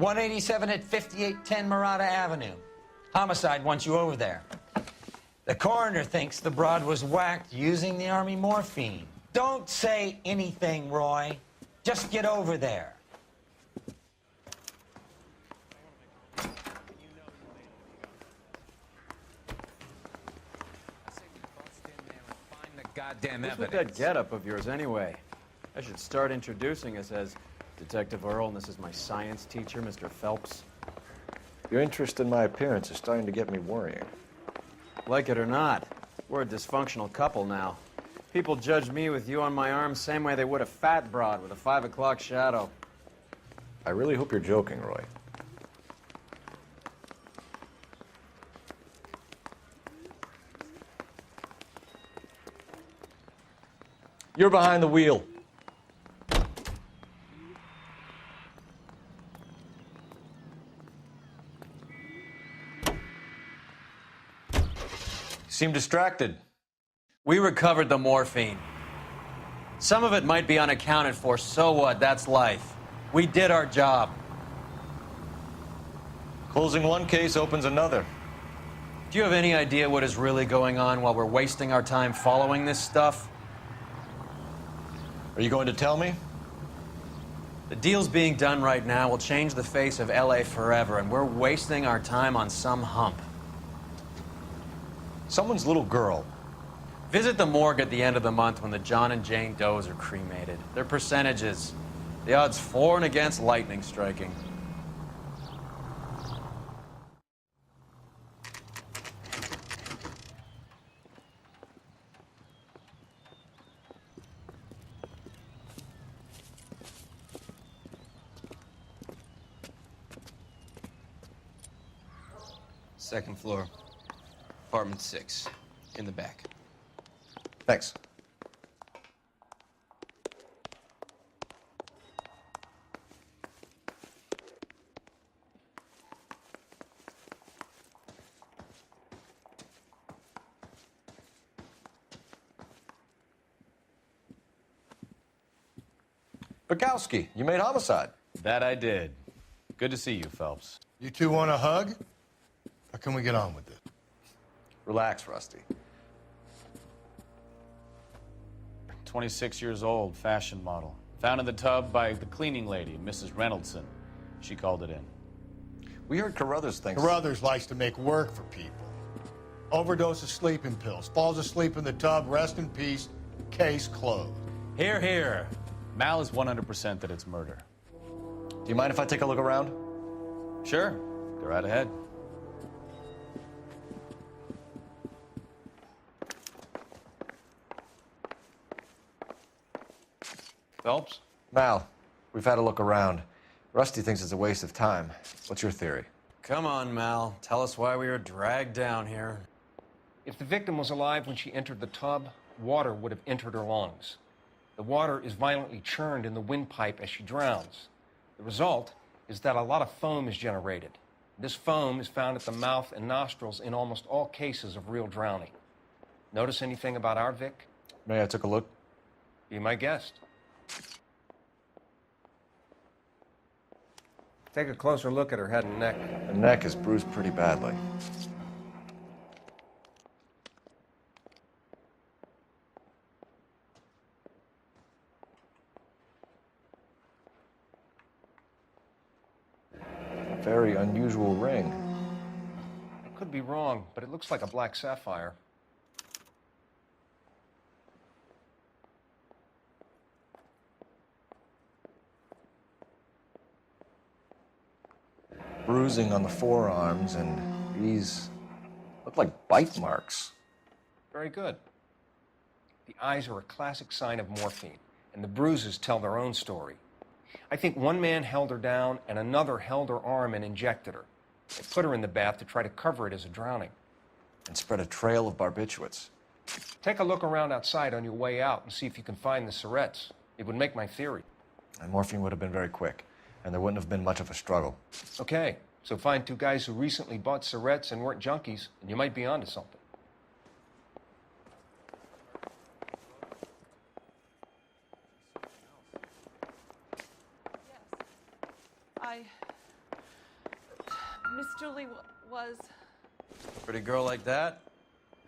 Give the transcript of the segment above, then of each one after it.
187 at 5810 Murata Avenue. Homicide wants you over there. The coroner thinks the broad was whacked using the Army morphine. Don't say anything, Roy. Just get over there. Goddamn What's with evidence. that getup of yours, anyway? I should start introducing us as Detective Earl, and this is my science teacher, Mr. Phelps. Your interest in my appearance is starting to get me worrying. Like it or not, we're a dysfunctional couple now. People judge me with you on my arm same way they would a fat broad with a 5 o'clock shadow. I really hope you're joking, Roy. You're behind the wheel. Seem distracted. We recovered the morphine. Some of it might be unaccounted for, so what? That's life. We did our job. Closing one case opens another. Do you have any idea what is really going on while we're wasting our time following this stuff? Are you going to tell me? The deals being done right now will change the face of LA forever, and we're wasting our time on some hump. Someone's little girl. Visit the morgue at the end of the month when the John and Jane Does are cremated. Their percentages. The odds for and against lightning striking. Second floor, apartment 6, in the back. Thanks. Bukowski, you made homicide. That I did. Good to see you, Phelps. You two want a hug? Or can we get on with it? Relax, Rusty. 26 years old, fashion model. Found in the tub by the cleaning lady, Mrs. Reynoldson. She called it in. We heard Carruthers thinks... Carruthers likes to make work for people. Overdose of sleeping pills. Falls asleep in the tub. Rest in peace. Case closed. Here, here. Mal is 100% that it's murder. Do you mind if I take a look around? Sure. Go right ahead. Phelps? Mal, we've had a look around. Rusty thinks it's a waste of time. What's your theory? Come on, Mal. Tell us why we were dragged down here. If the victim was alive when she entered the tub, water would have entered her lungs. The water is violently churned in the windpipe as she drowns. The result is that a lot of foam is generated. This foam is found at the mouth and nostrils in almost all cases of real drowning. Notice anything about our Vic? May I take a look? Be my guest. Take a closer look at her head and neck. The neck is bruised pretty badly. A very unusual ring. I could be wrong, but it looks like a black sapphire. Bruising on the forearms, and these look like bite marks. Very good. The eyes are a classic sign of morphine, and the bruises tell their own story. I think one man held her down, and another held her arm and injected her. They put her in the bath to try to cover it as a drowning. And spread a trail of barbiturates. Take a look around outside on your way out and see if you can find the syrettes. It would make my theory. And morphine would have been very quick, and there wouldn't have been much of a struggle. Okay, so find two guys who recently bought syrettes and weren't junkies, and you might be onto something. Miss Julie was... Pretty girl like that?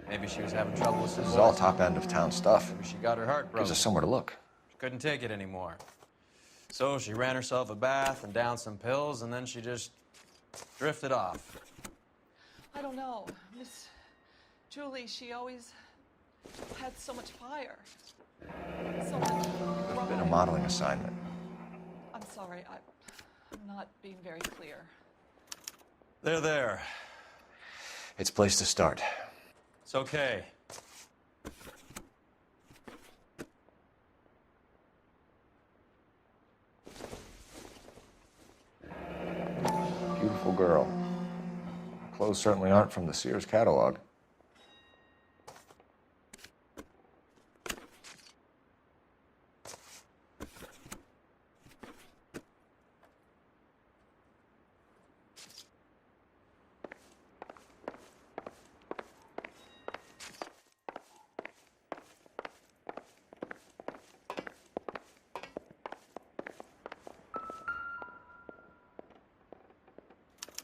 Maybe she was having trouble with This some is all boys. top end of town stuff. Maybe she got her heart broken. Gives us somewhere to look. She couldn't take it anymore. So she ran herself a bath and downed some pills, and then she just drifted off. I don't know. Miss Julie, she always had so much fire. So much It's been a modeling assignment. I'm sorry, I'm not being very clear. There. It's a place to start. It's okay. Beautiful girl. Clothes certainly aren't from the Sears catalog.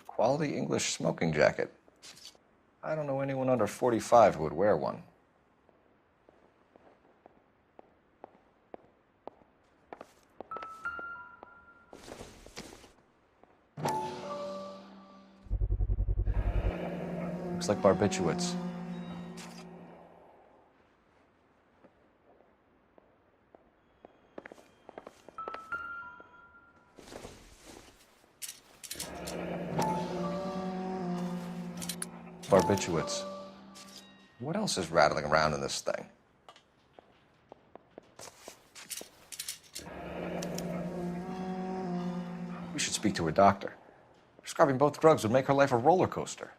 Quality English smoking jacket. I don't know anyone under 45 who would wear one. Looks like barbiturates. Barbiturates. What else is rattling around in this thing? We should speak to a doctor. Prescribing both drugs would make her life a roller coaster.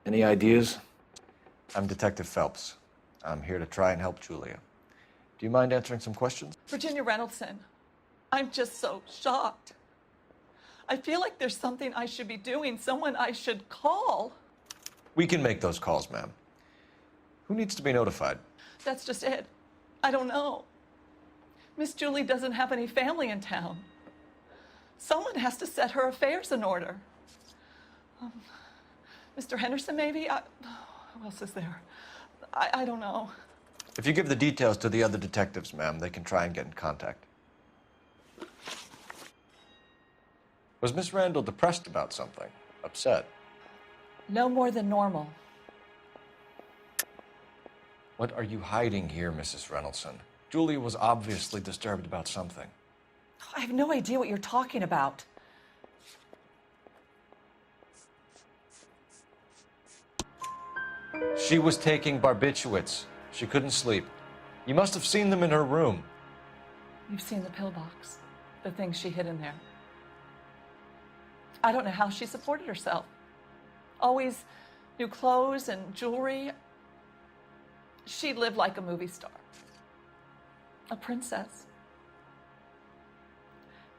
Any ideas? I'm Detective Phelps. I'm here to try and help Julia. Do you mind answering some questions? Virginia Reynoldson, I'm just so shocked. I feel like there's something I should be doing, someone I should call. We can make those calls, ma'am. Who needs to be notified? That's just it. I don't know. Miss Julie doesn't have any family in town. Someone has to set her affairs in order. Mr. Henderson, maybe? Who else is there? I don't know. If you give the details to the other detectives, ma'am, they can try and get in contact. Was Miss Randall depressed about something? Upset? No more than normal. What are you hiding here, Mrs. Reynoldson? Julia was obviously disturbed about something. I have no idea what you're talking about. She was taking barbiturates. She couldn't sleep. You must have seen them in her room. You've seen the pillbox, the things she hid in there. I don't know how she supported herself. Always new clothes and jewelry. She lived like a movie star. A princess.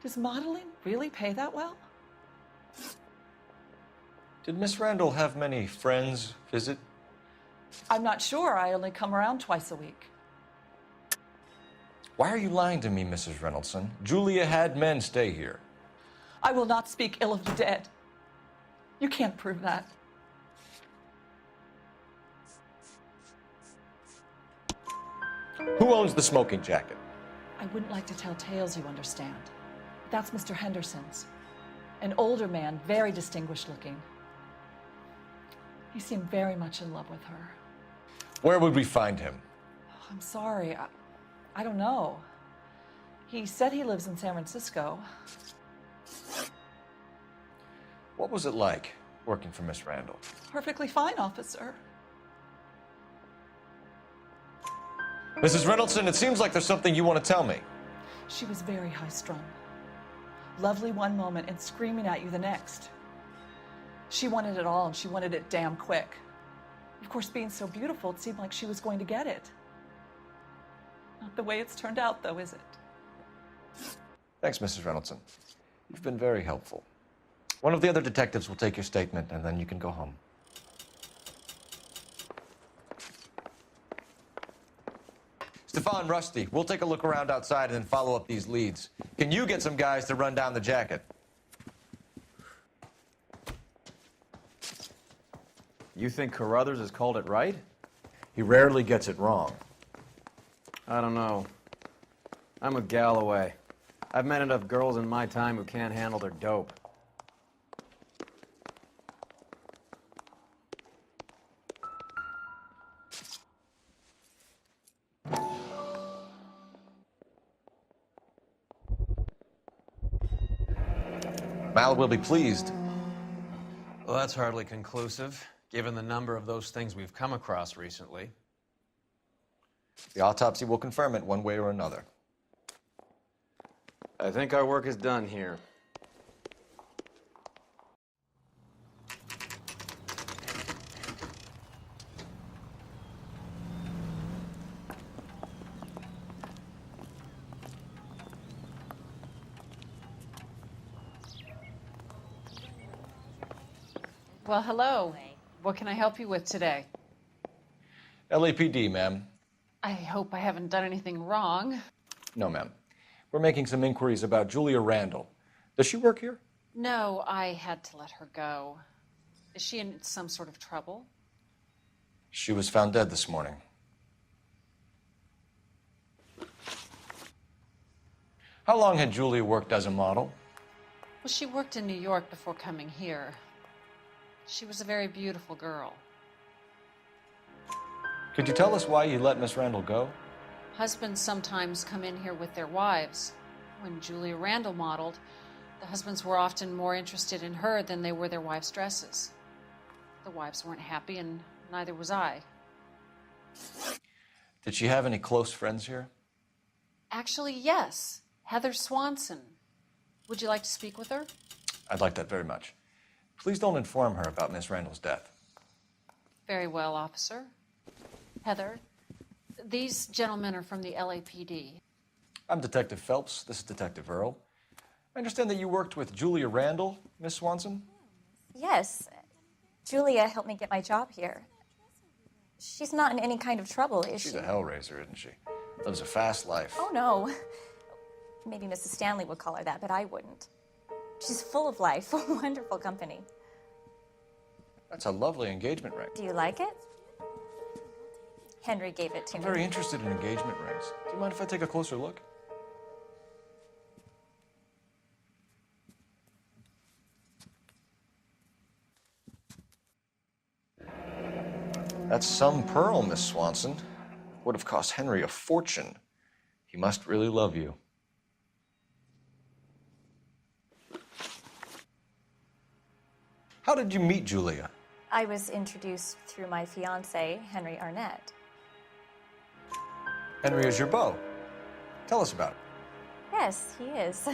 Does modeling really pay that well? Did Miss Randall have many friends visit? I'm not sure. I only come around twice a week. Why are you lying to me, Mrs. Reynoldson? Julia had men stay here. I will not speak ill of the dead. You can't prove that. Who owns the smoking jacket? I wouldn't like to tell tales, you understand. That's Mr. Henderson's. An older man, very distinguished looking. He seemed very much in love with her. Where would we find him? Oh, I'm sorry. I don't know. He said he lives in San Francisco. What was it like working for Miss Randall? Perfectly fine, officer. Mrs. Reynoldson, it seems like there's something you want to tell me. She was very high-strung. Lovely one moment and screaming at you the next. She wanted it all, and she wanted it damn quick. Of course, being so beautiful, it seemed like she was going to get it. Not the way it's turned out, though, is it? Thanks, Mrs. Reynoldson. You've been very helpful. One of the other detectives will take your statement, and then you can go home. Stefan, Rusty, we'll take a look around outside and then follow up these leads. Can you get some guys to run down the jacket? You think Carruthers has called it right? He rarely gets it wrong. I don't know. I'm with Galloway. I've met enough girls in my time who can't handle their dope. Mal will be pleased. Well, that's hardly conclusive, given the number of those things we've come across recently. The autopsy will confirm it one way or another. I think our work is done here. Well, hello. What can I help you with today? LAPD, ma'am. I hope I haven't done anything wrong. No, ma'am. We're making some inquiries about Julia Randall. Does she work here? No, I had to let her go. Is she in some sort of trouble? She was found dead this morning. How long had Julia worked as a model? Well, she worked in New York before coming here. She was a very beautiful girl. Could you tell us why you let Miss Randall go? Husbands sometimes come in here with their wives. When Julia Randall modeled, the husbands were often more interested in her than they were their wives' dresses. The wives weren't happy, and neither was I. Did she have any close friends here? Actually, yes. Heather Swanson. Would you like to speak with her? I'd like that very much. Please don't inform her about Miss Randall's death. Very well, officer. Heather, these gentlemen are from the LAPD. I'm Detective Phelps. This is Detective Earl. I understand that you worked with Julia Randall, Miss Swanson? Yes. Julia helped me get my job here. She's not in any kind of trouble, is she? She's a hellraiser, isn't she? Lives a fast life. Oh, no. Maybe Mrs. Stanley would call her that, but I wouldn't. She's full of life, wonderful company. That's a lovely engagement ring. Do you like it? Henry gave it to I'm me. very interested in engagement rings. Do you mind if I take a closer look? That's some pearl, Miss Swanson. Would have cost Henry a fortune. He must really love you. How did you meet Julia? I was introduced through my fiancé, Henry Arnett. Henry is your beau. Tell us about it. Yes, he is.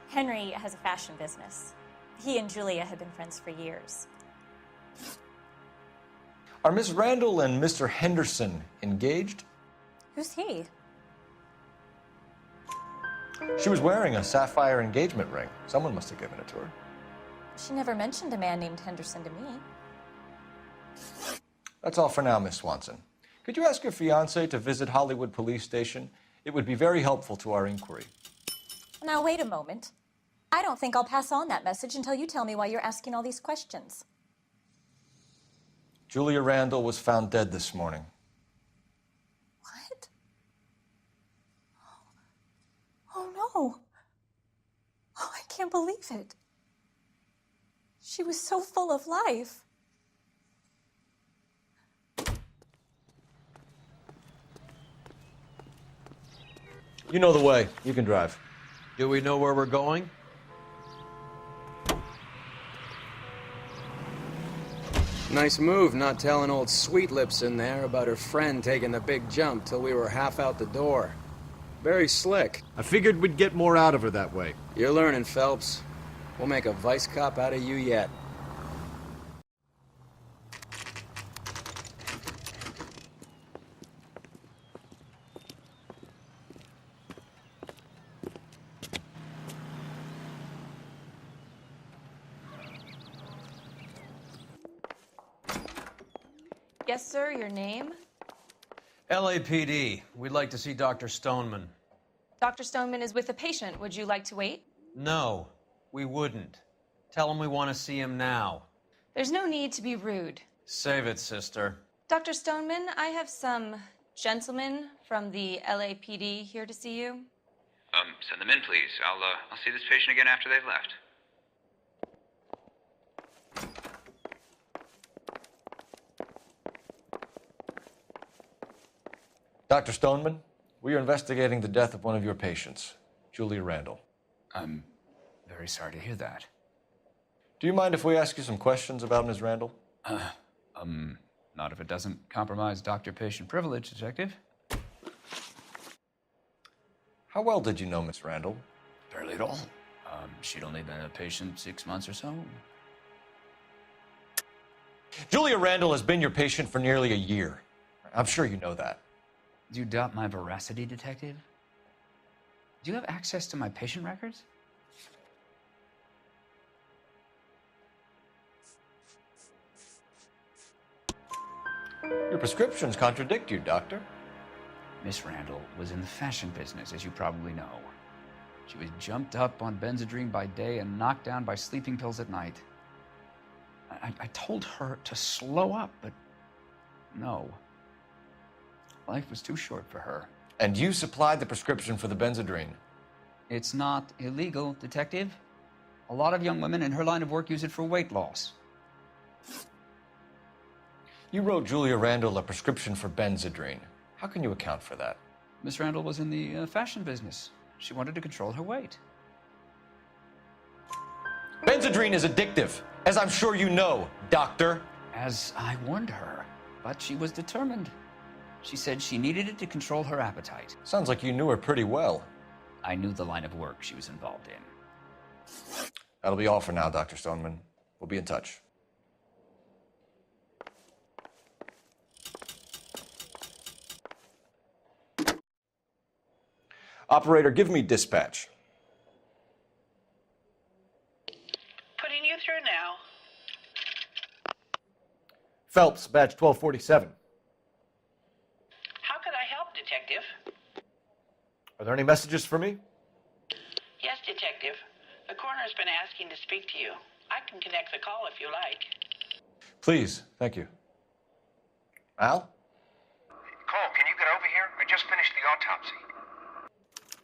Henry has a fashion business. He and Julia have been friends for years. Are Miss Randall and Mr. Henderson engaged? Who's he? She was wearing a sapphire engagement ring. Someone must have given it to her. She never mentioned a man named Henderson to me. That's all for now, Miss Swanson. Could you ask your fiancé to visit Hollywood Police Station? It would be very helpful to our inquiry. Now, wait a moment. I don't think I'll pass on that message until you tell me why you're asking all these questions. Julia Randall was found dead this morning. What? Oh, no. Oh, I can't believe it. She was so full of life. You know the way. You can drive. Do we know where we're going? Nice move not telling old Sweet Lips in there about her friend taking the big jump till we were half out the door. Very slick. I figured we'd get more out of her that way. You're learning, Phelps. We'll make a vice cop out of you yet. Yes, sir. Your name? LAPD. We'd like to see Dr. Stoneman. Dr. Stoneman is with a patient. Would you like to wait? No, we wouldn't. Tell him we want to see him now. There's no need to be rude. Save it, sister. Dr. Stoneman, I have some gentlemen from the LAPD here to see you. Send them in, please. I'll see this patient again after they've left. Dr. Stoneman, we are investigating the death of one of your patients, Julia Randall. I'm very sorry to hear that. Do you mind if we ask you some questions about Ms. Randall? Not if it doesn't compromise doctor-patient privilege, Detective. How well did you know Miss Randall? Barely at all. She'd only been a patient 6 months or so. Julia Randall has been your patient for nearly a year. I'm sure you know that. Do you doubt my veracity, Detective? Do you have access to my patient records? Your prescriptions contradict you, Doctor. Miss Randall was in the fashion business, as you probably know. She was jumped up on Benzedrine by day and knocked down by sleeping pills at night. I told her to slow up, but no. Life was too short for her. And you supplied the prescription for the Benzedrine. It's not illegal, Detective. A lot of young women in her line of work use it for weight loss. You wrote Julia Randall a prescription for Benzedrine. How can you account for that? Miss Randall was in the fashion business. She wanted to control her weight. Benzedrine is addictive, as I'm sure you know, Doctor. As I warned her, but she was determined. She said she needed it to control her appetite. Sounds like you knew her pretty well. I knew the line of work she was involved in. That'll be all for now, Dr. Stoneman. We'll be in touch. Operator, give me dispatch. Putting you through now. Phelps, badge 1247. How could I help, Detective? Are there any messages for me? Yes, Detective. The coroner's been asking to speak to you. I can connect the call if you like. Please, thank you. Al? Cole, can you get over here? I just finished the autopsy.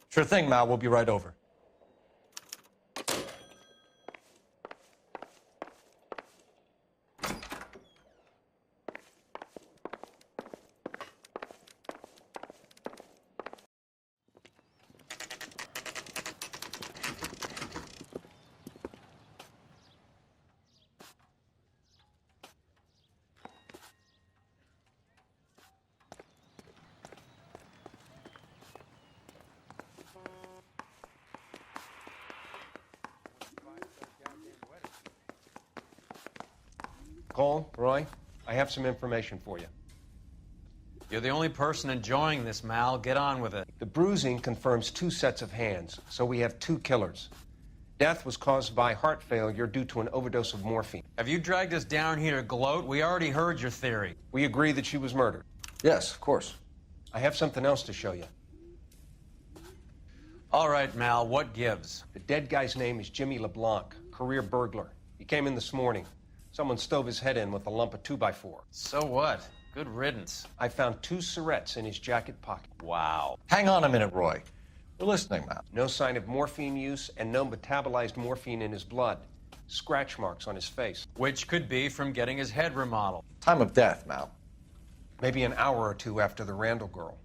Sure thing, Mal. We'll be right over. Cole, Roy, I have some information for you. You're the only person enjoying this, Mal. Get on with it. The bruising confirms 2 sets of hands, so we have 2 killers. Death was caused by heart failure due to an overdose of morphine. Have you dragged us down here to gloat? We already heard your theory. We agree that she was murdered. Yes, of course. I have something else to show you. All right, Mal, what gives? The dead guy's name is Jimmy LeBlanc, career burglar. He came in this morning. Someone stove his head in with a lump of 2x4. So what? Good riddance. I found 2 syrettes in his jacket pocket. Wow. Hang on a minute, Roy. We're listening, Mal. No sign of morphine use and no metabolized morphine in his blood. Scratch marks on his face. Which could be from getting his head remodeled. Time of death, Mal. Maybe an hour or 2 after the Randall girl.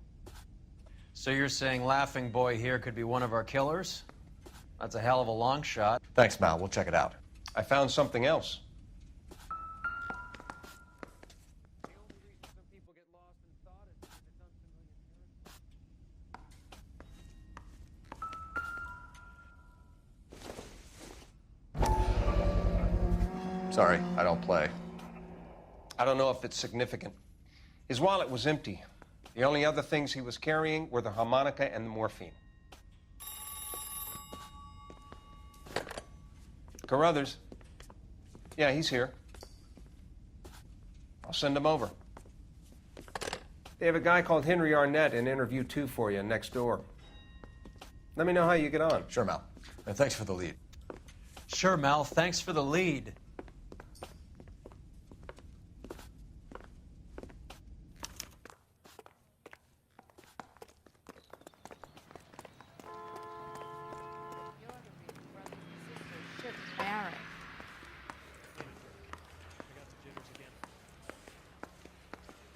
So you're saying Laughing Boy here could be one of our killers? That's a hell of a long shot. Thanks, Mal. We'll check it out. I found something else. Sorry, I don't play. I don't know if it's significant. His wallet was empty. The only other things he was carrying were the harmonica and the morphine. Carruthers. Yeah, he's here. I'll send him over. They have a guy called Henry Arnett in interview 2 for you next door. Let me know how you get on. Sure, Mal. And thanks for the lead. Sure, Mel. Thanks for the lead.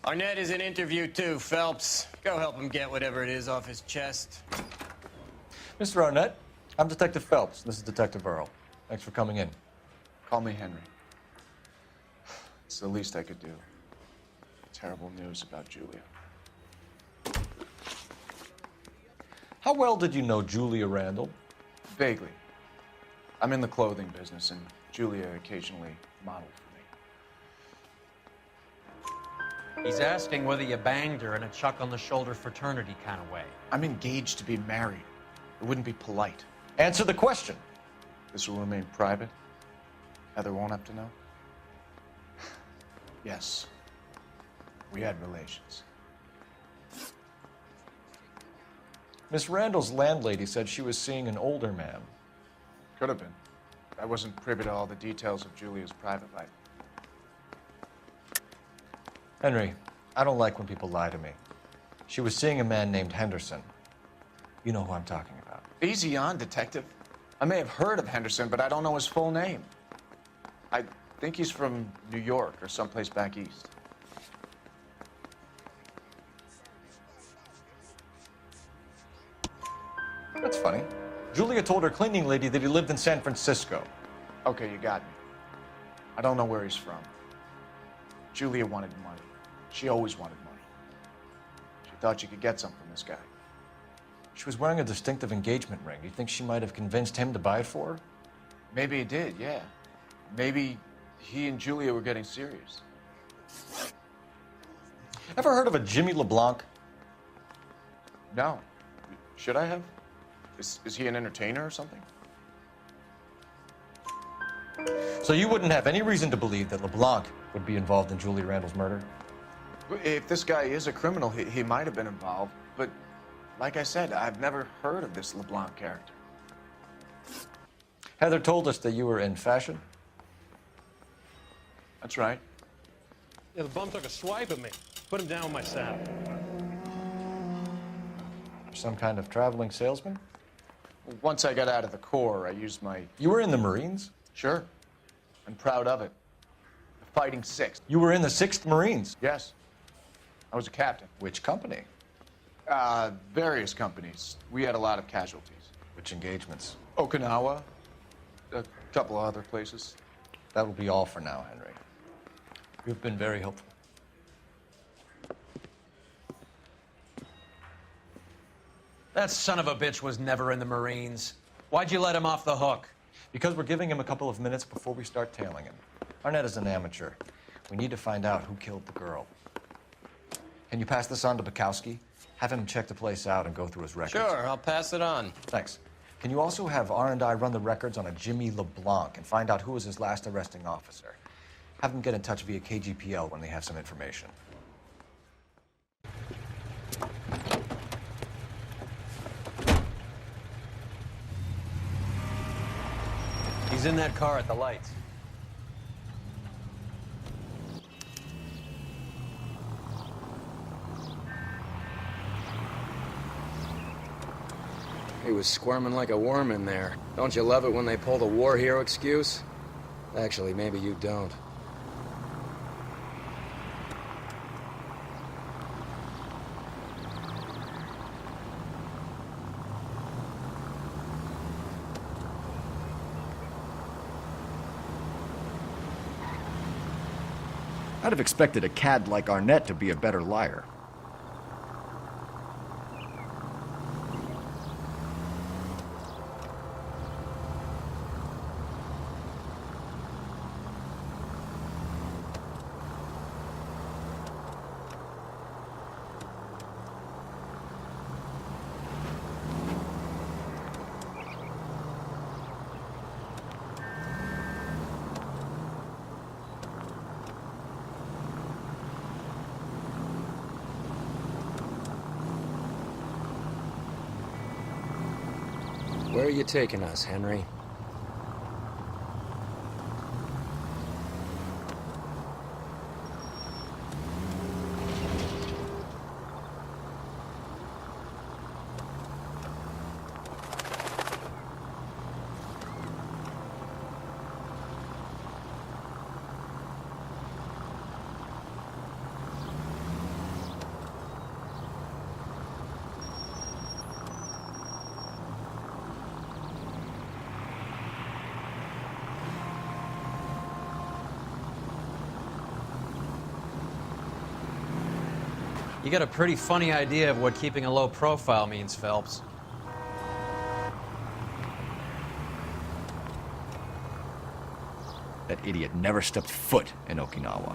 Arnett is in interview too, Phelps. Go help him get whatever it is off his chest. Mr. Arnett, I'm Detective Phelps. This is Detective Earl. Thanks for coming in. Call me Henry. It's the least I could do. Terrible news about Julia. How well did you know Julia Randall? Vaguely. I'm in the clothing business, and Julia occasionally modeled for me. He's asking whether you banged her in a chuck-on-the-shoulder fraternity kind of way. I'm engaged to be married. It wouldn't be polite. Answer the question. This will remain private? Heather won't have to know? Yes. We had relations. Miss Randall's landlady said she was seeing an older man. Could have been. I wasn't privy to all the details of Julia's private life. Henry, I don't like when people lie to me. She was seeing a man named Henderson. You know who I'm talking about. Easy on, Detective. I may have heard of Henderson, but I don't know his full name. I think he's from New York or someplace back east. That's funny. Julia told her cleaning lady that he lived in San Francisco. Okay, you got me. I don't know where he's from. Julia wanted money. She always wanted money. She thought she could get some from this guy. She was wearing a distinctive engagement ring. Do you think she might have convinced him to buy it for her? Maybe he did, yeah. Maybe he and Julia were getting serious. Ever heard of a Jimmy LeBlanc? No. Should I have? Is he an entertainer or something? So you wouldn't have any reason to believe that LeBlanc would be involved in Julia Randall's murder? If this guy is a criminal, he might have been involved. But like I said, I've never heard of this LeBlanc character. Heather told us that you were in fashion. That's right. Yeah, the bum took a swipe at me. Put him down with my saddle. Some kind of traveling salesman? Once I got out of the Corps, I used my... You were in the Marines? Sure. I'm proud of it. The Fighting Sixth. You were in the 6th Marines? Yes. I was a captain. Which company? Various companies. We had a lot of casualties. Which engagements? Okinawa. A couple of other places. That will be all for now, Henry. You've been very helpful. That son of a bitch was never in the Marines. Why'd you let him off the hook? Because we're giving him a couple of minutes before we start tailing him. Arnett is an amateur. We need to find out who killed the girl. Can you pass this on to Bukowski? Have him check the place out and go through his records. Sure, I'll pass it on. Thanks. Can you also have R&I run the records on a Jimmy LeBlanc and find out who was his last arresting officer? Have them get in touch via KGPL when they have some information. He's in that car at the lights. He was squirming like a worm in there. Don't you love it when they pull the war hero excuse? Actually, maybe you don't. I'd have expected a cad like Arnett to be a better liar. Where are you taking us, Henry? You got a pretty funny idea of what keeping a low profile means, Phelps. That idiot never stepped foot in Okinawa.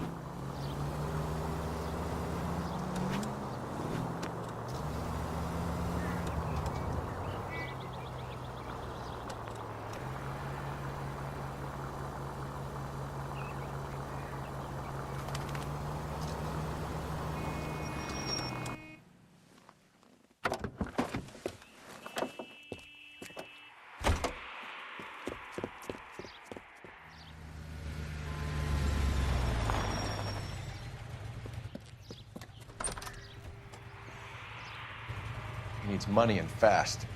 He needs money and fast.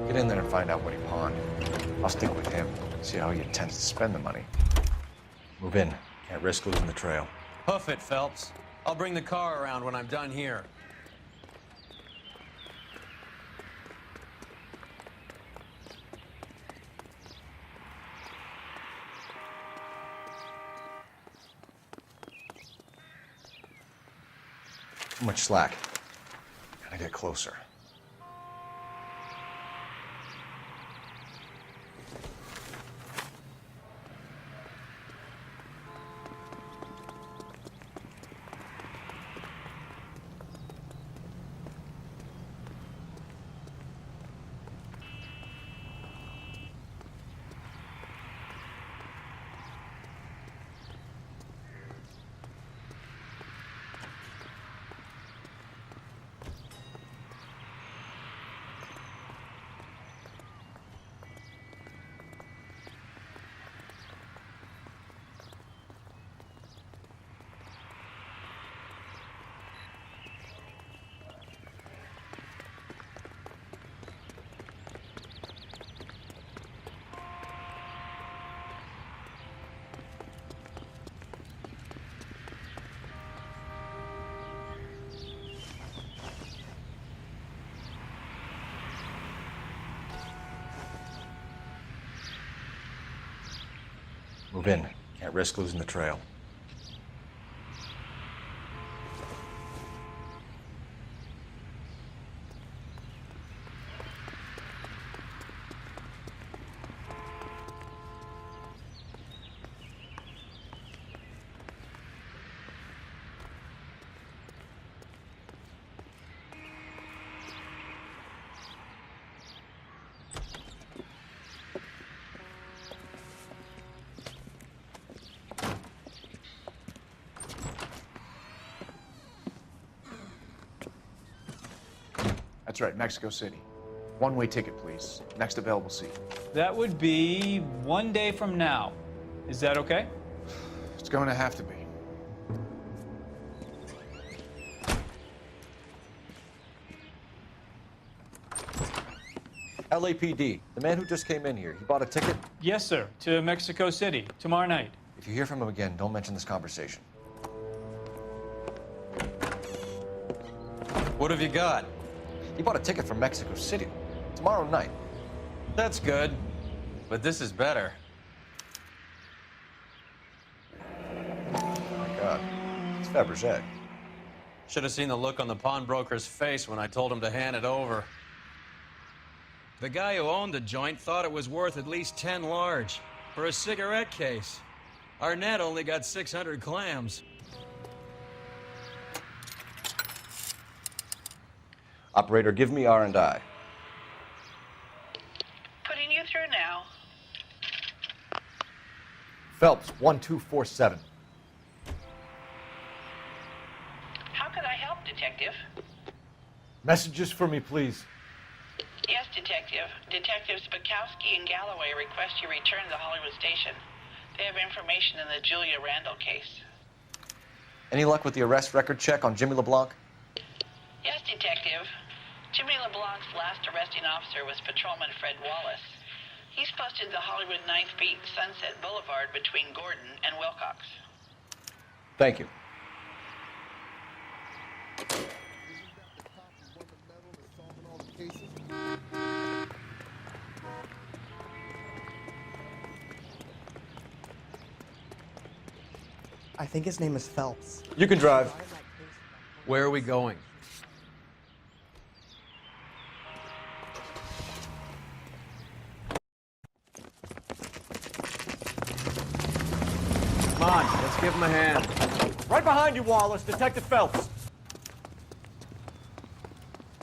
Get in there and find out what he pawned. I'll stick with him, see how he intends to spend the money. Move in. Can't risk losing the trail. Hoof it, Phelps. I'll bring the car around when I'm done here. Too much slack. Gotta get closer. Move in. Can't risk losing the trail. That's right, Mexico City. One-way ticket, please. Next available seat. That would be 1 day from now. Is that okay? It's going to have to be. LAPD, the man who just came in here, he bought a ticket? Yes, sir. To Mexico City, tomorrow night. If you hear from him again, don't mention this conversation. What have you got? He bought a ticket from Mexico City. Tomorrow night. That's good. But this is better. Oh my God. It's Fabergé. Should have seen the look on the pawnbroker's face when I told him to hand it over. The guy who owned the joint thought it was worth at least 10 large for a cigarette case. Arnett only got 600 clams. Operator, give me R&I. Putting you through now. Phelps, 1247. Detective? Messages for me, please. Yes, Detective. Detectives Bukowski and Galloway request you return to the Hollywood station. They have information in the Julia Randall case. Any luck with the arrest record check on Jimmy LeBlanc? Yes, Detective. Jimmy LeBlanc's last arresting officer was Patrolman Fred Wallace. He's posted the Hollywood 9th Beat Sunset Boulevard between Gordon and Wilcox. Thank you. I think his name is Phelps. You can drive. Where are we going? Come on, let's give him a hand. Right behind you, Wallace. Detective Phelps.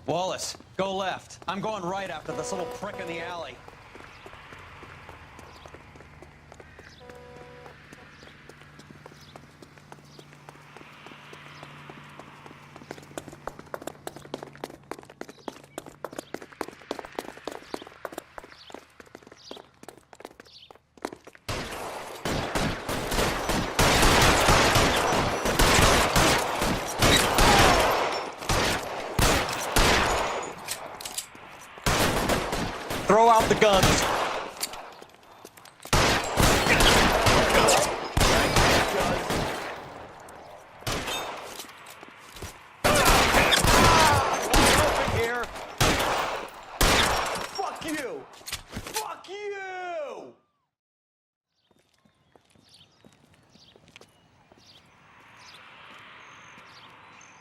Wallace, go left. I'm going right after this little prick in the alley. Throw out the guns. Open here. Fuck you. Fuck you.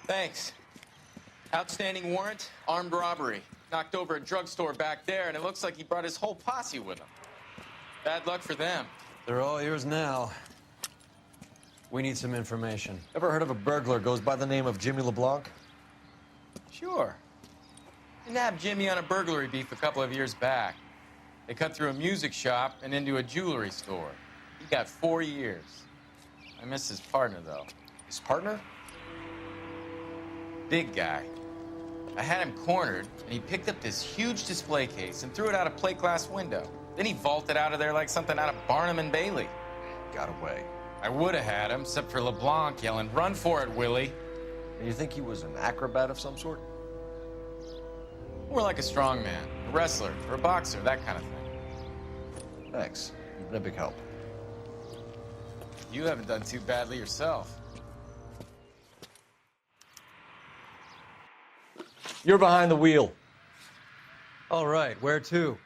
Thanks. Outstanding warrant, armed robbery. Knocked over a drugstore back there, and it looks like he brought his whole posse with him. Bad luck for them. They're all yours now. We need some information. Ever heard of a burglar goes by the name of Jimmy LeBlanc? Sure. I nabbed Jimmy on a burglary beef a couple of years back. They cut through a music shop and into a jewelry store. He got 4 years. I miss his partner, though. His partner? Big guy. I had him cornered, and he picked up this huge display case and threw it out a plate glass window. Then he vaulted out of there like something out of Barnum and Bailey. Got away. I would have had him, except for LeBlanc yelling, "Run for it, Willie!" And you think he was an acrobat of some sort? More like a strongman, a wrestler, or a boxer, that kind of thing. Thanks. You've been a big help. You haven't done too badly yourself. You're behind the wheel. All right, where to?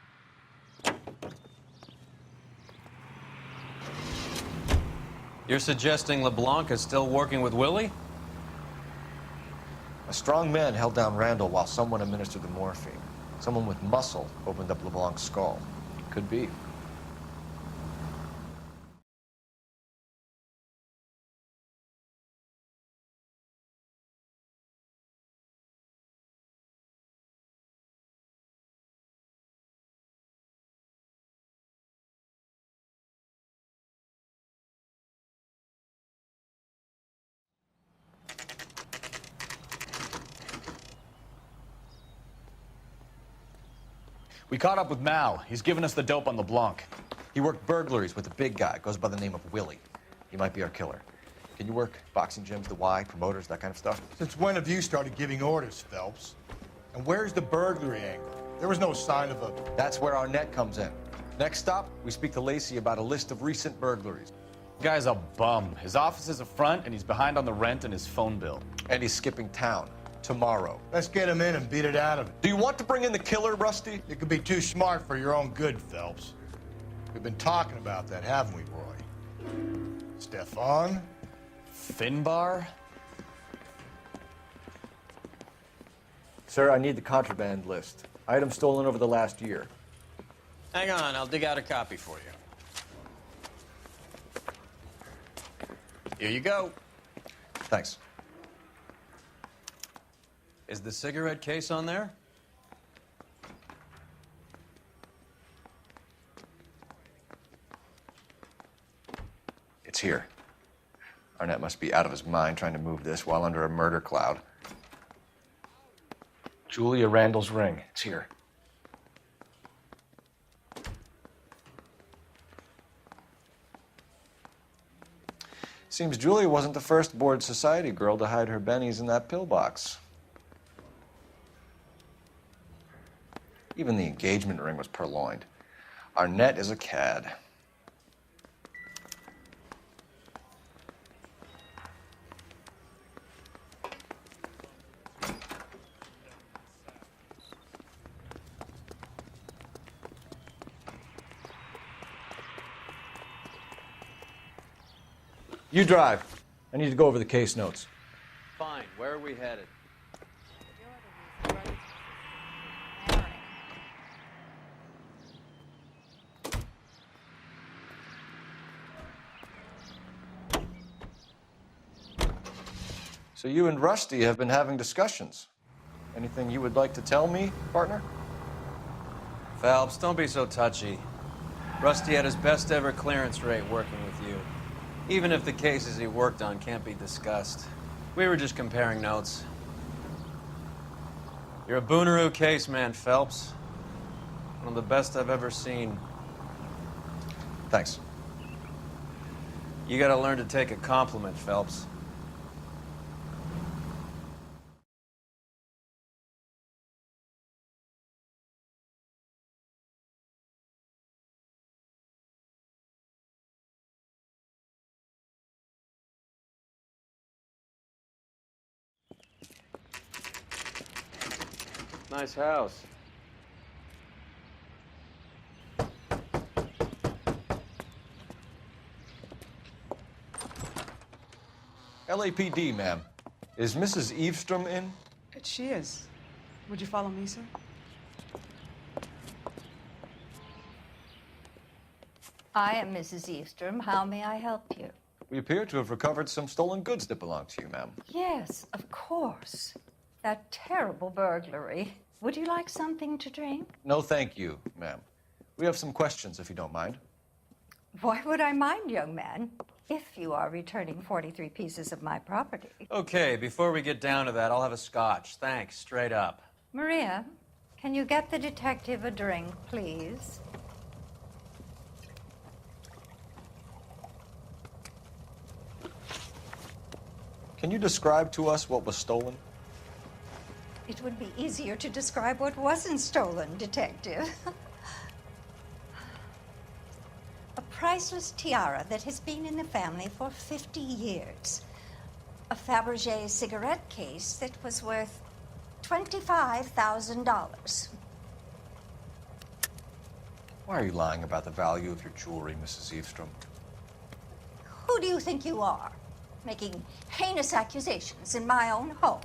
You're suggesting LeBlanc is still working with Willie? A strong man held down Randall while someone administered the morphine. Someone with muscle opened up LeBlanc's skull. Could be. We caught up with Mao. He's given us the dope on LeBlanc. He worked burglaries with a big guy. Goes by the name of Willie. He might be our killer. Can you work boxing gyms, the Y, promoters, that kind of stuff? Since when have you started giving orders, Phelps? And where's the burglary angle? There was no sign of a... That's where our net comes in. Next stop, we speak to Lacey about a list of recent burglaries. Guy's a bum. His office is a front, and he's behind on the rent and his phone bill. And he's skipping town. Tomorrow. Let's get him in and beat it out of him. Do you want to bring in the killer, Rusty? You could be too smart for your own good, Phelps. We've been talking about that, haven't we, Roy? Stefan? Finbar? Sir, I need the contraband list. Items stolen over the last year. Hang on, I'll dig out a copy for you. Here you go. Thanks. Is the cigarette case on there? It's here. Arnett must be out of his mind trying to move this while under a murder cloud. Julia Randall's ring. It's here. Seems Julia wasn't the first bored society girl to hide her bennies in that pillbox. Even the engagement ring was purloined. Arnett is a cad. You drive. I need to go over the case notes. Fine. Where are we headed? So you and Rusty have been having discussions. Anything you would like to tell me, partner? Phelps, don't be so touchy. Rusty had his best ever clearance rate working with you. Even if the cases he worked on can't be discussed. We were just comparing notes. You're a Booneroo case man, Phelps. One of the best I've ever seen. Thanks. You gotta learn to take a compliment, Phelps. Nice house. LAPD, ma'am. Is Mrs. Eavestrom in? She is. Would you follow me, sir? I am Mrs. Eavestrom. How may I help you? We appear to have recovered some stolen goods that belong to you, ma'am. Yes, of course. That terrible burglary. Would you like something to drink? No, thank you, ma'am. We have some questions, if you don't mind. Why would I mind, young man, if you are returning 43 pieces of my property? Okay, before we get down to that, I'll have a scotch. Thanks, straight up. Maria, can you get the detective a drink, please? Can you describe to us what was stolen? It would be easier to describe what wasn't stolen, Detective. A priceless tiara that has been in the family for 50 years. A Fabergé cigarette case that was worth $25,000. Why are you lying about the value of your jewelry, Mrs. Eavestrom? Who do you think you are, making heinous accusations in my own home?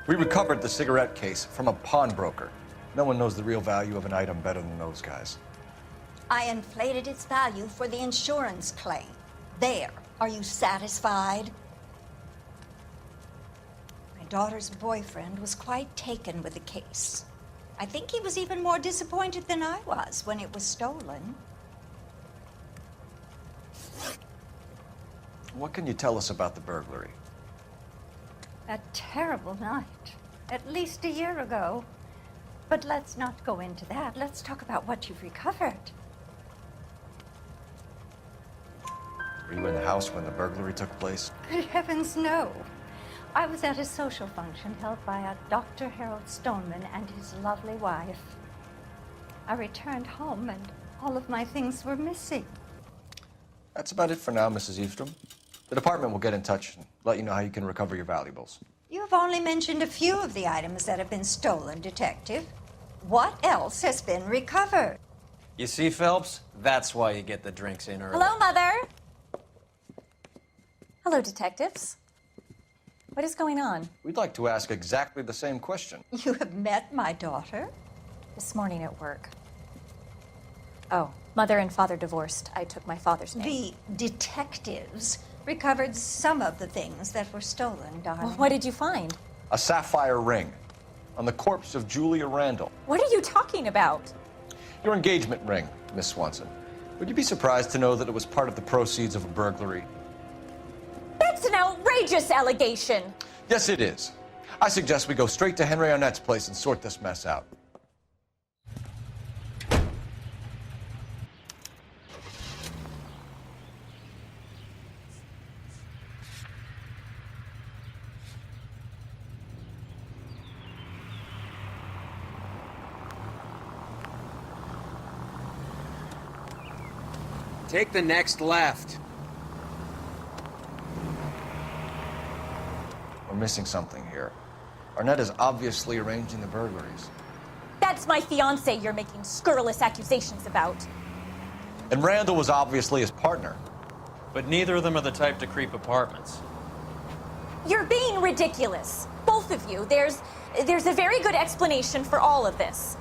We recovered the cigarette case from a pawnbroker. No one knows the real value of an item better than those guys. I inflated its value for the insurance claim. There. Are you satisfied? My daughter's boyfriend was quite taken with the case. I think he was even more disappointed than I was when it was stolen. What can you tell us about the burglary? A terrible night. At least a year ago. But let's not go into that. Let's talk about what you've recovered. Were you in the house when the burglary took place? Good heavens, no. I was at a social function held by a Dr. Harold Stoneman and his lovely wife. I returned home and all of my things were missing. That's about it for now, Mrs. Eavestrom. The department will get in touch and let you know how you can recover your valuables. You have only mentioned a few of the items that have been stolen, Detective. What else has been recovered? You see, Phelps? That's why you get the drinks in early. Hello, Mother. Hello, detectives. What is going on? We'd like to ask exactly the same question. You have met my daughter? This morning at work. Oh, mother and father divorced. I took my father's name. The detectives recovered some of the things that were stolen, darling. Well, what did you find? A sapphire ring on the corpse of Julia Randall. What are you talking about? Your engagement ring, Miss Swanson. Would you be surprised to know that it was part of the proceeds of a burglary? That's an outrageous allegation. Yes, it is. I suggest we go straight to Henry Arnett's place and sort this mess out. Take the next left. We're missing something here. Arnett is obviously arranging the burglaries. That's my fiancé you're making scurrilous accusations about. And Randall was obviously his partner. But neither of them are the type to creep apartments. You're being ridiculous. Both of you. There's a very good explanation for all of this.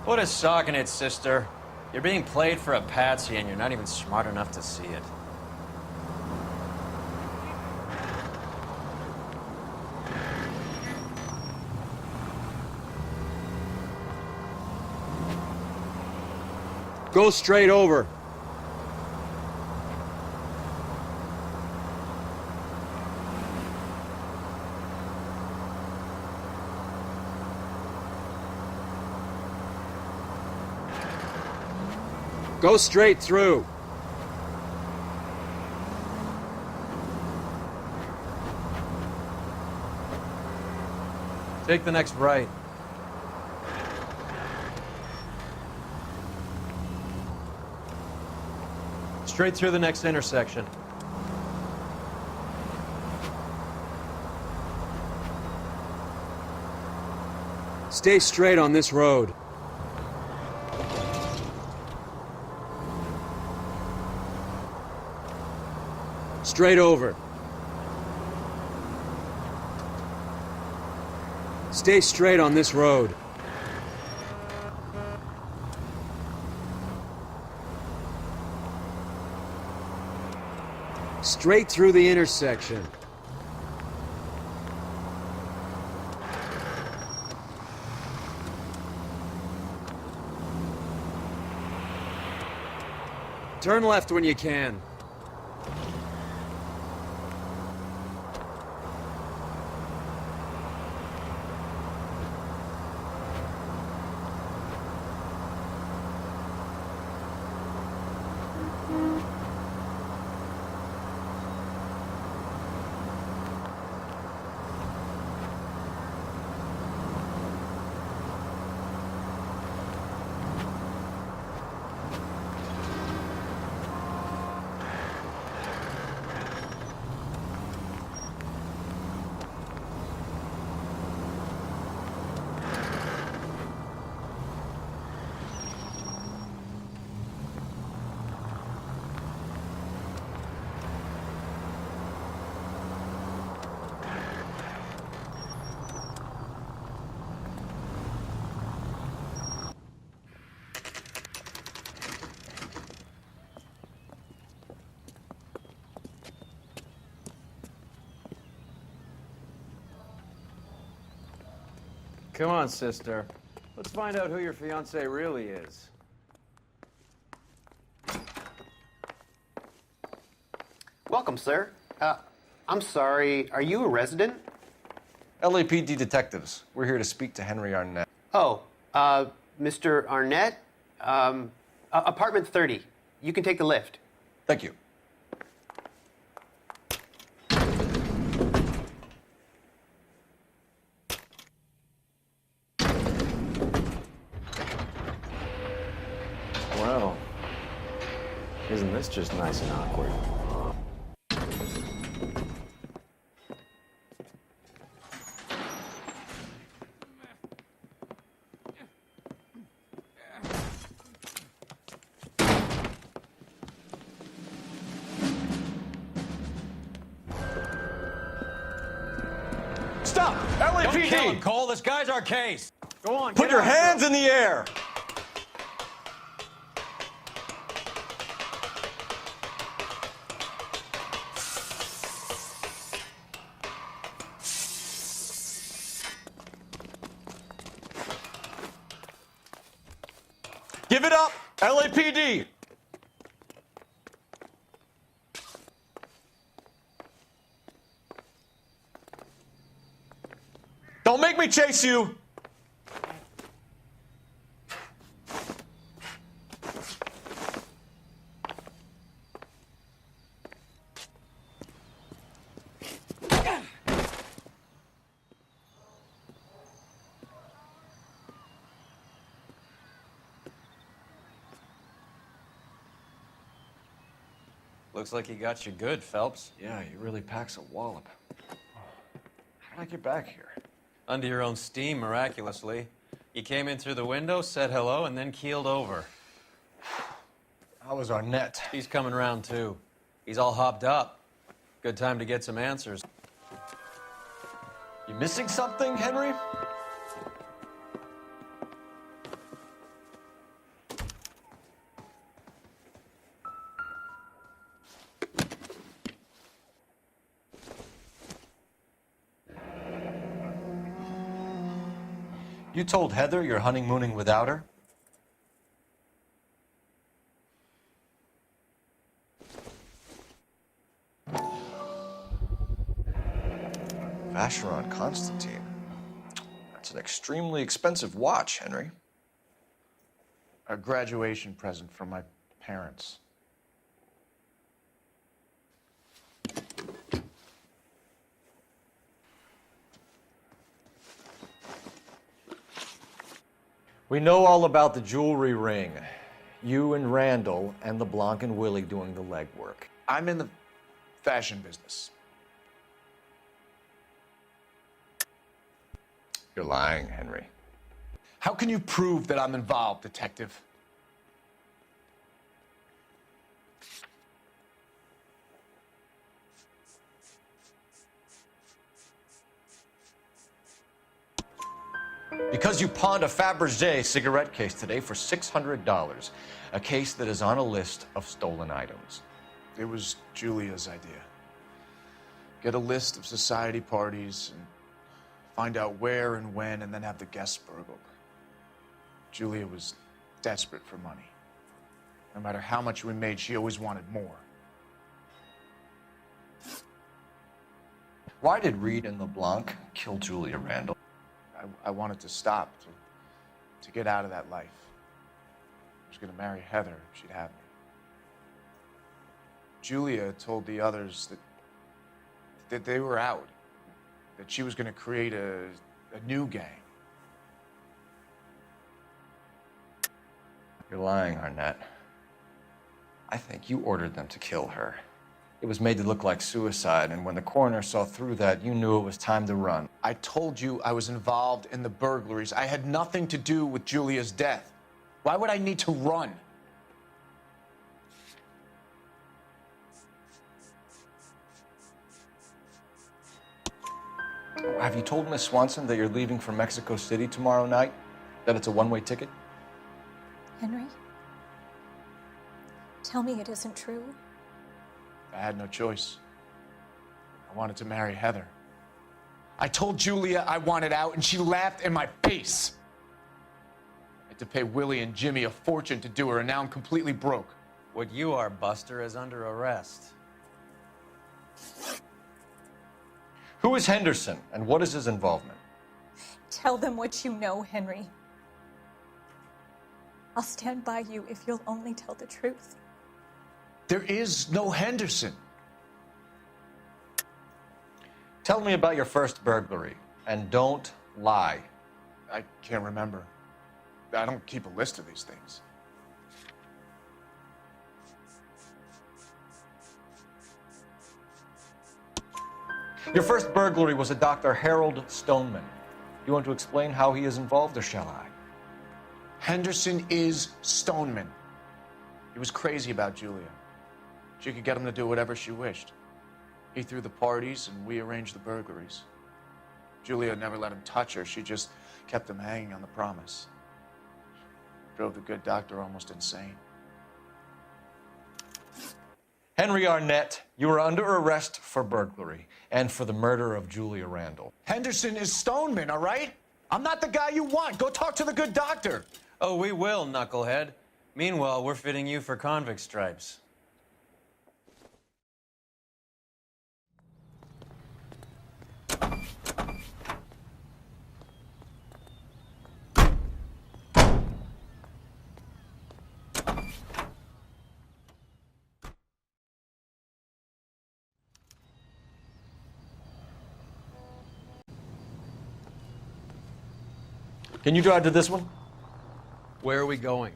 Put a sock in it, sister. You're being played for a patsy and you're not even smart enough to see it. Go straight over. Go straight through. Take the next right. Straight through the next intersection. Stay straight on this road. Straight over. Stay straight on this road. Straight through the intersection. Turn left when you can. Come on, sister. Let's find out who your fiancé really is. Welcome, sir. I'm sorry, are you a resident? LAPD detectives. We're here to speak to Henry Arnett. Oh, Mr. Arnett? Apartment 30. You can take the lift. Thank you. Well, isn't this just nice and awkward? Stop! Don't kill him, LAPD! Cole. This guy's our case. Go on. Put get your after hands him. in the air! Give it up, LAPD! make me chase you! Looks like he got you good, Phelps. Yeah, he really packs a wallop. How did I get back here? Under your own steam, miraculously. You came in through the window, said hello, and then keeled over. How was Arnett? He's coming round, too. He's all hopped up. Good time to get some answers. You missing something, Henry? You told Heather you're honeymooning without her? Vacheron Constantine. That's an extremely expensive watch, Henry. A graduation present from my parents. We know all about the jewelry ring. You and Randall and LeBlanc and Willie doing the legwork. I'm in the fashion business. You're lying, Henry. How can you prove that I'm involved, Detective? Because you pawned a Fabergé cigarette case today for $600. A case that is on a list of stolen items. It was Julia's idea. Get a list of society parties and find out where and when, and then have the guests burgled. Julia was desperate for money. No matter how much we made, she always wanted more. Why did Reed and LeBlanc kill Julia Randall? I wanted to stop, to get out of that life. I was going to marry Heather if she'd have me. Julia told the others that they were out, that she was going to create a new gang. You're lying, Arnett. I think you ordered them to kill her. It was made to look like suicide, and when the coroner saw through that, you knew it was time to run. I told you I was involved in the burglaries. I had nothing to do with Julia's death. Why would I need to run? Have you told Miss Swanson that you're leaving for Mexico City tomorrow night? That it's a one-way ticket? Henry? Tell me it isn't true. I had no choice. I wanted to marry Heather. I told Julia I wanted out, and she laughed in my face. I had to pay Willie and Jimmy a fortune to do her, and now I'm completely broke. What you are, Buster, is under arrest. Who is Henderson, and what is his involvement? Tell them what you know, Henry. I'll stand by you if you'll only tell the truth. There is no Henderson. Tell me about your first burglary, and don't lie. I can't remember. I don't keep a list of these things. Your first burglary was a Dr. Harold Stoneman. You want to explain how he is involved, or shall I? Henderson is Stoneman. He was crazy about Julia. She could get him to do whatever she wished. He threw the parties, and we arranged the burglaries. Julia never let him touch her. She just kept him hanging on the promise. Drove the good doctor almost insane. Henry Arnett, you are under arrest for burglary and for the murder of Julia Randall. Henderson is Stoneman, all right? I'm not the guy you want. Go talk to the good doctor. Oh, we will, knucklehead. Meanwhile, we're fitting you for convict stripes. Can you drive to this one? Where are we going?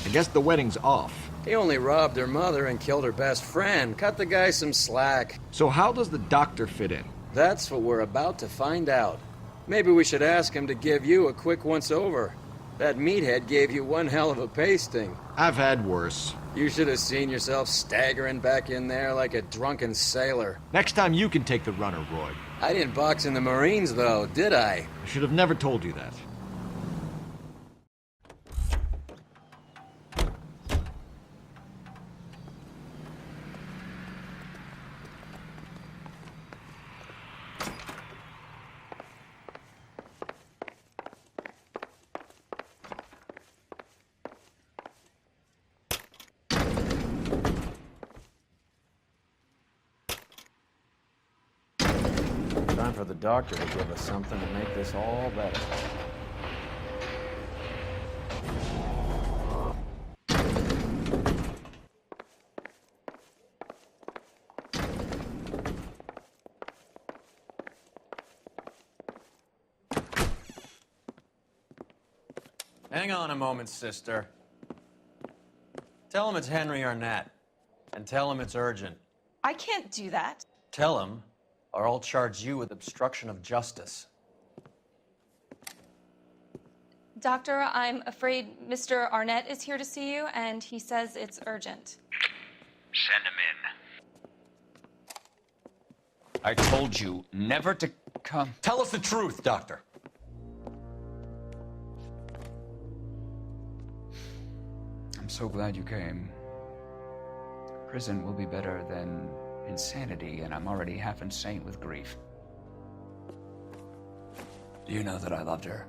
I guess the wedding's off. He only robbed her mother and killed her best friend. Cut the guy some slack. So how does the doctor fit in? That's what we're about to find out. Maybe we should ask him to give you a quick once-over. That meathead gave you one hell of a pasting. I've had worse. You should have seen yourself staggering back in there like a drunken sailor. Next time you can take the runner, Roy. I didn't box in the Marines, though, did I? I should have never told you that. Time for the doctor to give us something to make this all better. Hang on a moment, sister. Tell him it's Henry Arnett, and tell him it's urgent. I can't do that. Tell him, or I'll charge you with obstruction of justice. Doctor, I'm afraid Mr. Arnett is here to see you, and he says it's urgent. Send him in. I told you never to come. Tell us the truth, Doctor. I'm so glad you came. Prison will be better than insanity, and I'm already half insane with grief. Do you know that I loved her?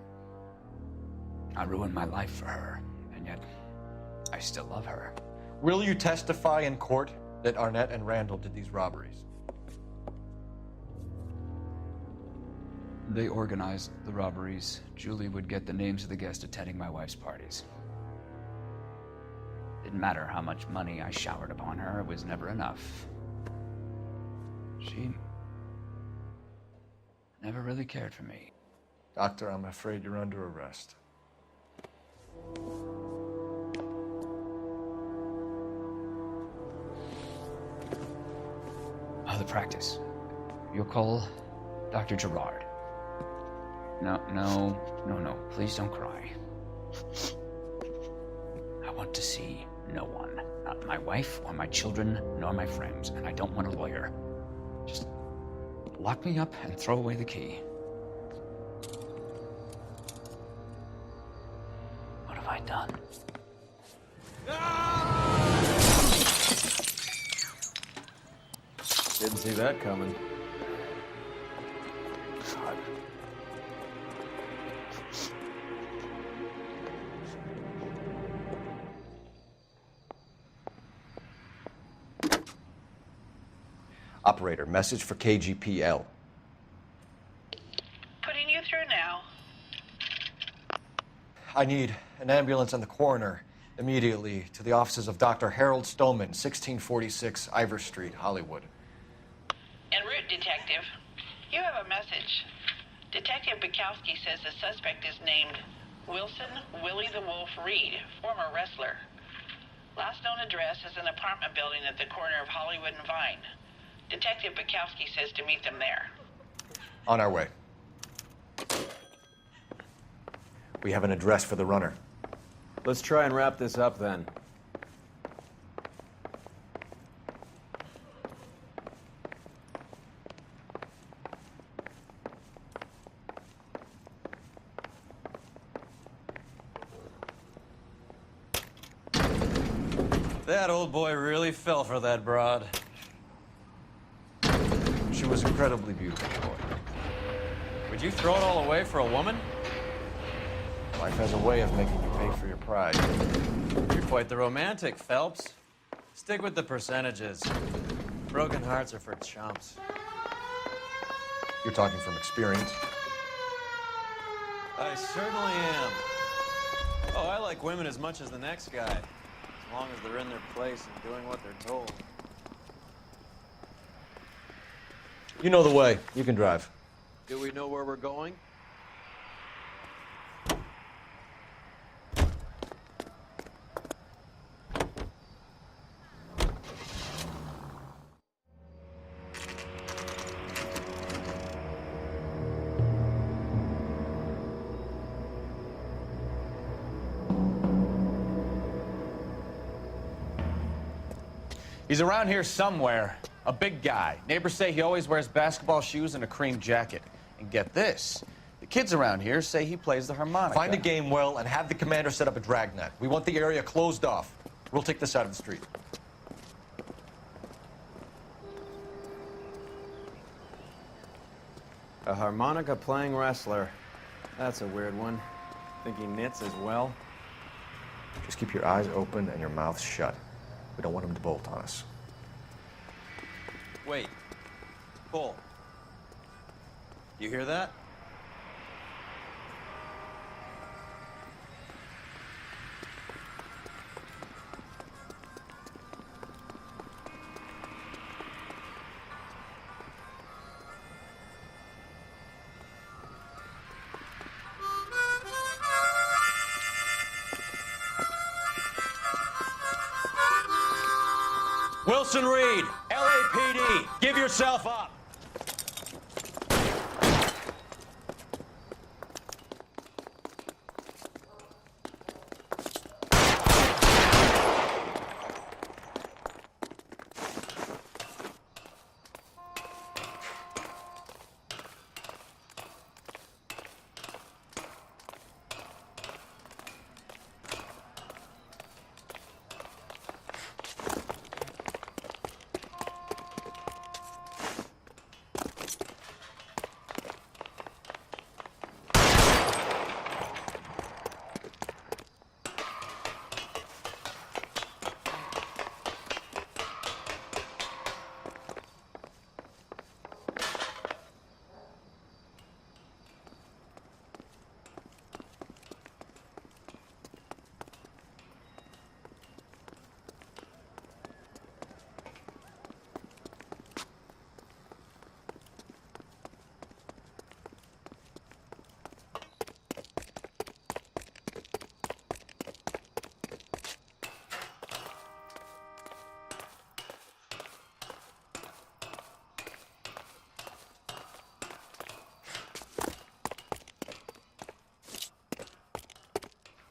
I ruined my life for her, and yet I still love her. Will you testify in court that Arnett and Randall did these robberies? They organized the robberies. Julie would get the names of the guests attending my wife's parties. Didn't matter how much money I showered upon her, it was never enough. She never really cared for me. Doctor, I'm afraid you're under arrest. The practice. You'll call Dr. Gerard. No. Please don't cry. I want to see no one. Not my wife, or my children, nor my friends. And I don't want a lawyer. Just lock me up and throw away the key. What have I done? Didn't see that coming. God. Operator, message for KGPL. Putting you through now. I need an ambulance and the coroner immediately to the offices of Dr. Harold Stoneman, 1646 Ivor Street, Hollywood. En route, Detective. You have a message. Detective Bukowski says the suspect is named Wilson Willie the Wolf Reed, former wrestler. Last known address is an apartment building at the corner of Hollywood and Vine. Detective Bukowski says to meet them there. On our way. We have an address for the runner. Let's try and wrap this up then. That old boy really fell for that broad. She was incredibly beautiful, Roy. Would you throw it all away for a woman? Life has a way of making you pay for your pride. You're quite the romantic, Phelps. Stick with the percentages. Broken hearts are for chumps. You're talking from experience. I certainly am. Oh, I like women as much as the next guy. As long as they're in their place and doing what they're told. You know the way. You can drive. Do we know where we're going? He's around here somewhere. A big guy. Neighbors say he always wears basketball shoes and a cream jacket. And get this, the kids around here say he plays the harmonica. Find a game well and have the commander set up a dragnet. We want the area closed off. We'll take this side of the street. A harmonica playing wrestler. That's a weird one. Think he knits as well? Just keep your eyes open and your mouth shut. We don't want him to bolt on us. Wait. Cole. You hear that? Wilson Reed, LAPD, give yourself up.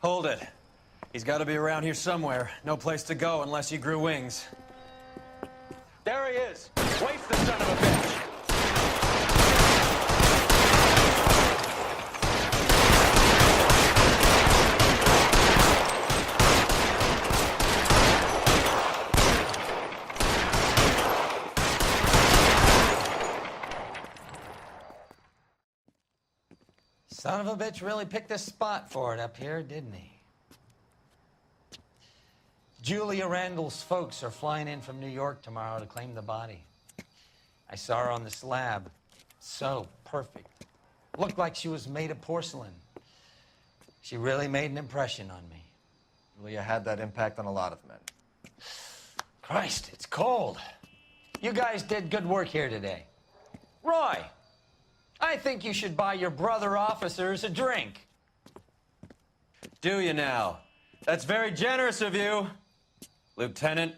Hold it. He's got to be around here somewhere. No place to go unless he grew wings. There he is. Waste the son of a bitch. Son of a bitch really picked a spot for it up here, didn't he? Julia Randall's folks are flying in from New York tomorrow to claim the body. I saw her on the slab. So perfect. Looked like she was made of porcelain. She really made an impression on me. Julia had that impact on a lot of men. Christ, it's cold. You guys did good work here today. Roy, I think you should buy your brother officers a drink. Do you now? That's very generous of you. Lieutenant,